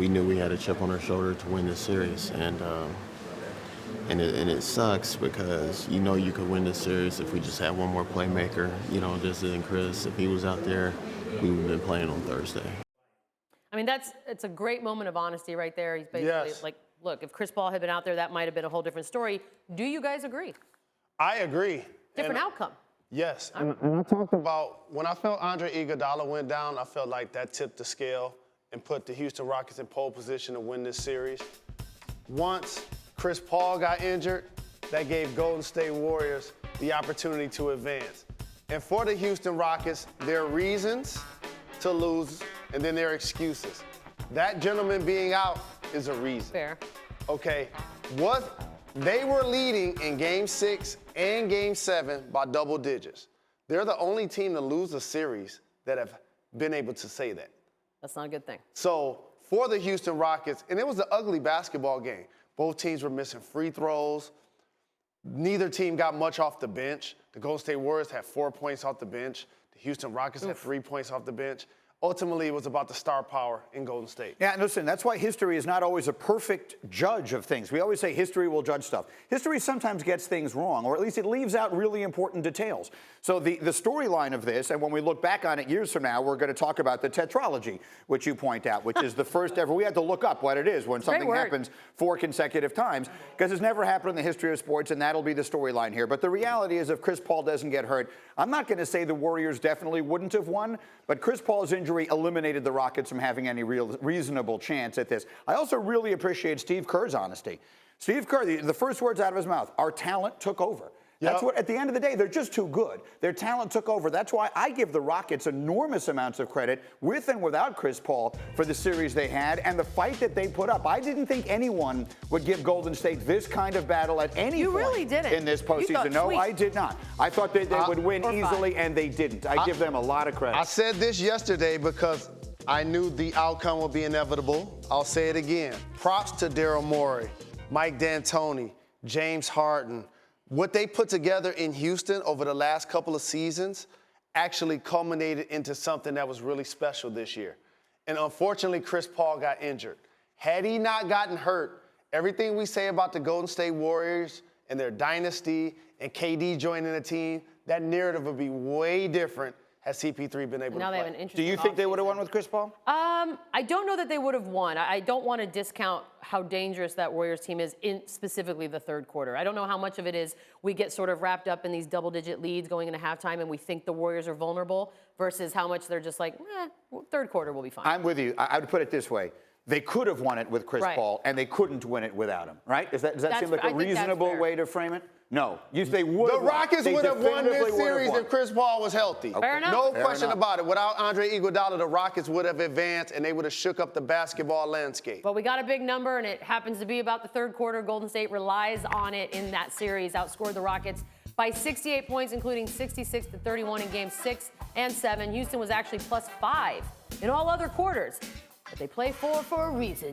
we knew we had a chip on our shoulder to win this series, and it sucks because you know you could win this series if we just had one more playmaker, you know, just than Chris. If he was out there, we would have been playing on Thursday. I mean, it's a great moment of honesty right there. He's basically like, look, if Chris Paul had been out there, that might have been a whole different story. Do you guys agree? I agree. Different outcome. Yes, and I talked about when I felt Andre Iguodalas went down, I felt like that tipped the scale and put the Houston Rockets in pole position to win this series. Once Chris Paul got injured, that gave Golden State Warriors the opportunity to advance. And for the Houston Rockets, there are reasons to lose, and then there are excuses. That gentleman being out is a reason. Fair. Okay, they were leading in Game 6 and Game 7 by double digits. They're the only team to lose a series that have been able to say that. That's not a good thing. So for the Houston Rockets, and it was an ugly basketball game. Both teams were missing free throws. Neither team got much off the bench. The Golden State Warriors had 4 points off the bench. The Houston Rockets had 3 points off the bench. Ultimately, it was about the star power in Golden State. Yeah, and listen, that's why history is not always a perfect judge of things. We always say history will judge stuff. History sometimes gets things wrong, or at least it leaves out really important details. So the storyline of this, and when we look back on it years from now, we're going to talk about the tetralogy, which you point out, which is the first ever. We had to look up what it is when something happens 4 consecutive times, because it's never happened in the history of sports, and that'll be the storyline here. But the reality is, if Chris Paul doesn't get hurt, I'm not going to say the Warriors definitely wouldn't have won, but Chris Paul's injury eliminated the Rockets from having any reasonable chance at this. I also really appreciate Steve Kerr's honesty. Steve Kerr, the first words out of his mouth, our talent took over. That's what, at the end of the day, they're just too good. Their talent took over. That's why I give the Rockets enormous amounts of credit, with and without Chris Paul, for the series they had and the fight that they put up. I didn't think anyone would give Golden State this kind of battle at any point in this postseason. No, I did not. I thought they would win easily, and they didn't. I give them a lot of credit. I said this yesterday because I knew the outcome would be inevitable. I'll say it again. Props to Daryl Morey, Mike D'Antoni, James Harden. What they put together in Houston over the last couple of seasons actually culminated into something that was really special this year. And unfortunately, Chris Paul got injured. Had he not gotten hurt, everything we say about the Golden State Warriors and their dynasty and KD joining the team, that narrative would be way different had CP3 been able to play. They have an interesting Do you think they would have won with Chris Paul? I don't know that they would have won. I don't want to discount how dangerous that Warriors team is in specifically the third quarter. I don't know how much of it is we get sort of wrapped up in these double-digit leads going into halftime and we think the Warriors are vulnerable versus how much they're just like, third quarter will be fine. I'm with you. I would put it this way. They could have won it with Chris Paul, and they couldn't win it without him, right? Does that seem like a reasonable way to frame it? No. They would. The Rockets would have won this series if Chris Paul was healthy. Fair enough. No question about it. Without Andre Iguodalas, the Rockets would have advanced, and they would have shook up the basketball landscape. But we got a big number, and it happens to be about the third quarter. Golden State relies on it in that series, outscored the Rockets by 68 points, including 66-31 in Game 6 and 7. Houston was actually +5 in all other quarters. But they play 4 for a reason.